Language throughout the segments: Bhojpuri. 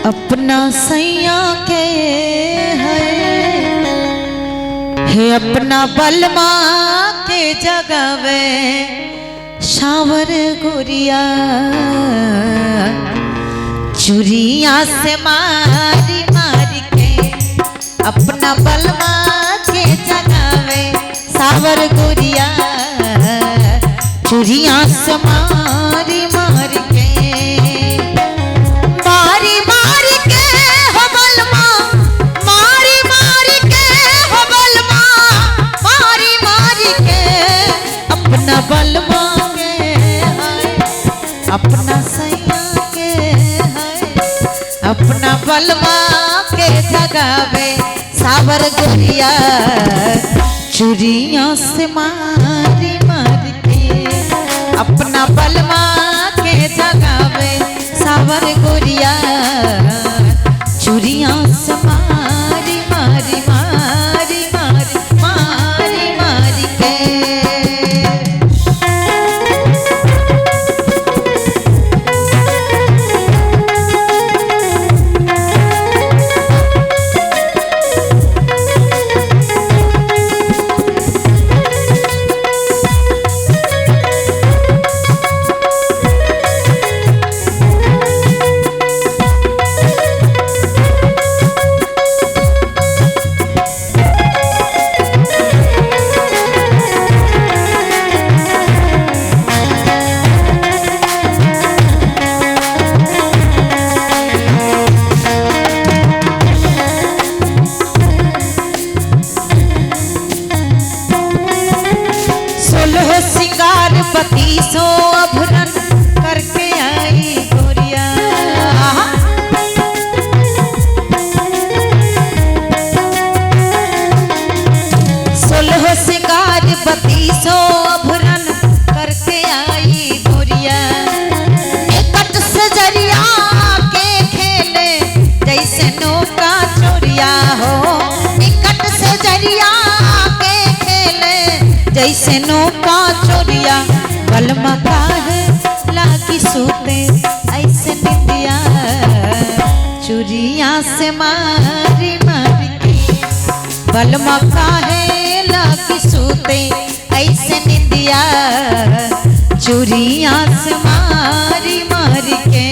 अपना सैया के है अपना बलमा के जगावे शावर गुरिया चुरिया से मारी मारी के अपना बलमा के जगावे सावर गुरिया चुरिया से मारी मारी के बलमा के है अपना सैया के है अपना बलमा के जगावे सावर गुरिया चुरिया से मारी मारी के अपना बलमा के जगावे सावर गुरिया चुरिया से मारी मारी मारी मारी मारी मारी के पति सो अभरन करके आई गोरिया सोलह सिंगार पति सो अभरन करके आई गोरिया एकट सजरिया के खेले जैसे नौका चोरिया हो एकट सजरिया के खेले जैसे नौका चोरिया बलमा काहे लागी सूते ऐसे निंदिया चुरिया से मारी मारी के बलमा काहे लागी सूते ऐसे निंदिया चुरिया से मारी मारी के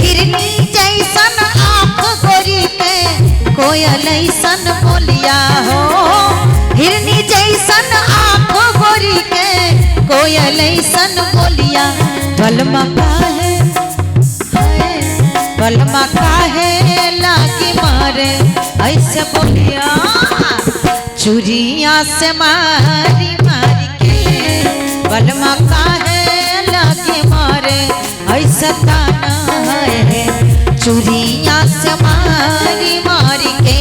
हिरनी जैसन आँख गोरी के कोयल ऐसन बोलिया हो हिरनी जैसन आँख गोरी के कोयल ऐसन बोलिया बलमा काहे लागी मारे ऐसे बोलिया चुरिया से मारी मारी के बलमा काहे लागी मारे ऐसा ताना है चुरिया से मारी मारी के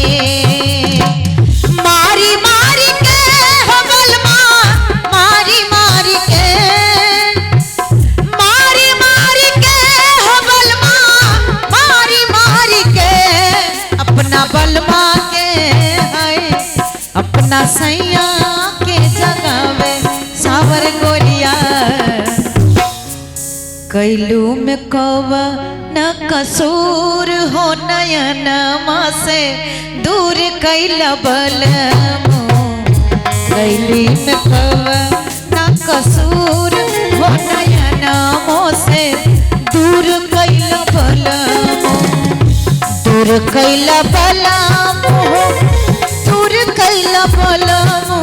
मारी मारी के हो बलमा मारी मारी के मारी मारी के हो बलमा मारी कैलू में कवा न कसूर हो नयनमा से दूर कैला बलमो। कैली में कवा न कसूर हो नयनमा से दूर कैला बलमो। दूर कैला बलमो, दूर कैला बलमो,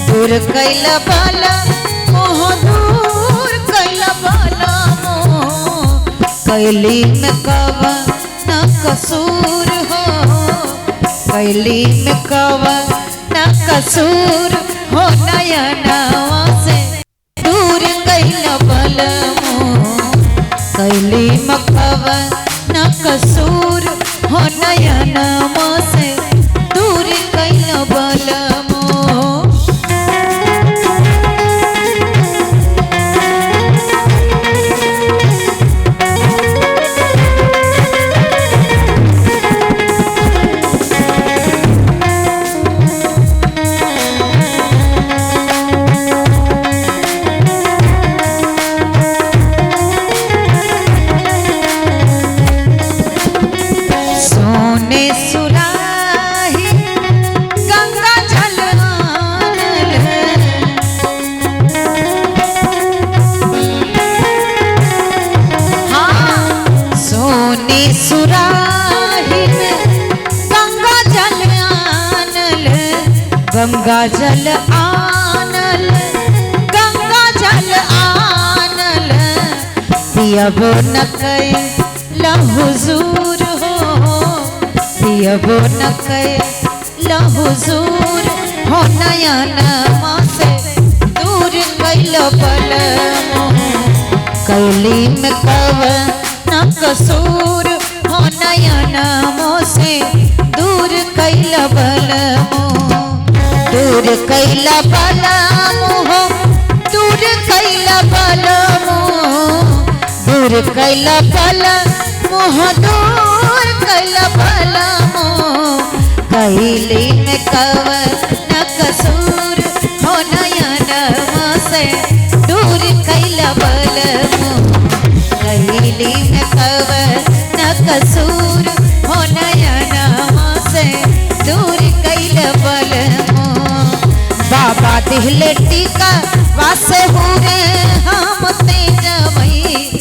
दूर कैला बलमो, दूर कैला बलमो। कैली में कवा न कसूर हो, कैली में कवा न कसूर हो नयनवा से दूर कैला बलमो। कैली में कवा न कसूर हो नयनवा से दूर कैला बलमो। गंगा जल आनल, गंगा जल आनल, पियबो न कैला हुजूर हो, पियबो न कैला हुजूर हो नयनमा से दूर कैला बलमो। कैली में कवा न कसूर हो नयनमा से दूर कैला बलमो। दूर कैला बलमो हो, दूर कैला बलमो, दूर कैला बलमो हो, दूर कैला बलमो। कैली में कवा न कसूर हो नयनमा से दूर कैला बलमो। कैली में कवा न कसूर हो नयनमा से दूर कैला बलमो। बाबा दिहले टीका वासे हुरे हम तेजवई,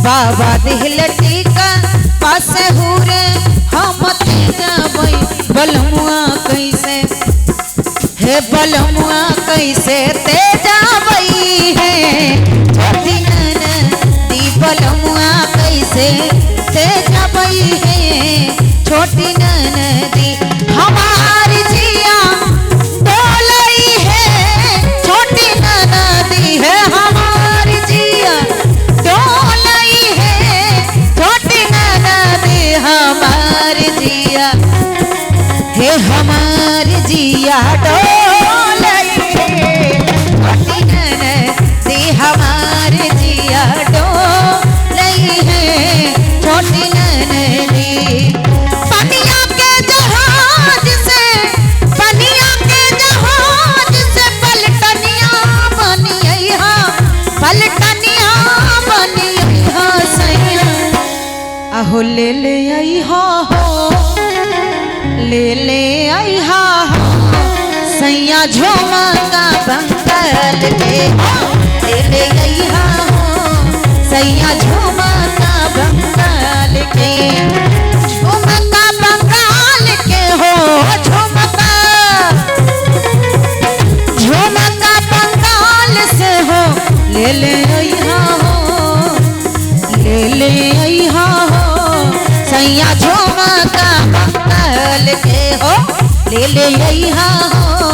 बाबा दिहले टीका वासे हुरे हम तेजवई। बलमुआ कैसे हे बलमुआ कैसे तेजवई है, छोटी ननदी बलमुआ कैसे तेजवई है, छोटी ननदी हमारी जिया है, हमारी जिया डोलई है, छोटी ननदी हमारी जिया हे, हमारी जिया डोलई है, छोटी ननदी हमारी जिया डोलई है, छोटी ननदी। पनिया के जहाज से, पनिया के जहाज से पलटनिया बनिया, पलटनिया बनिया सैया। आहो ले ले आई हो, ले ले आई हो सैया झुमका बंगाल के, ले ले आई हो सैया झुमका बंगाल के। झुमका बंगाल के हो, झुमका, झुमका बंगाल से हो, ले ले अइहा हो, ले ले अइहा हो सैया झुमका बंगाल के हो, ले ले अइहा हो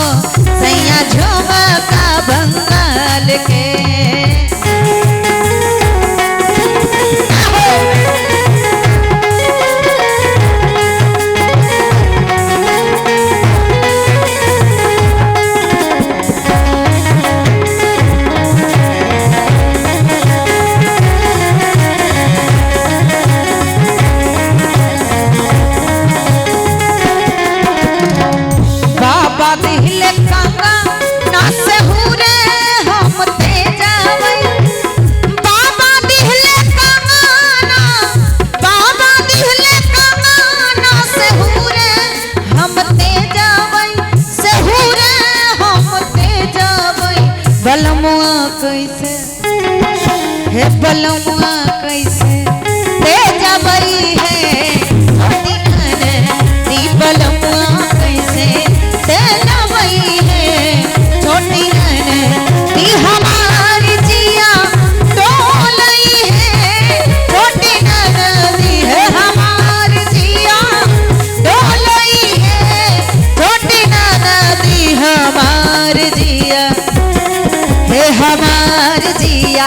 सैया झुमका बंगाल के। बाबा बलमुआ कैसे हे बलमुआ कैसे ले जबई है छोटी ननदी बलमुआ कैसे ले जबई है छोटी ननदी हमारी जिया डोलई है छोटी ननदी है हमारी जिया डोलई है छोटी ननदी हमारी जिया हे हमार जिया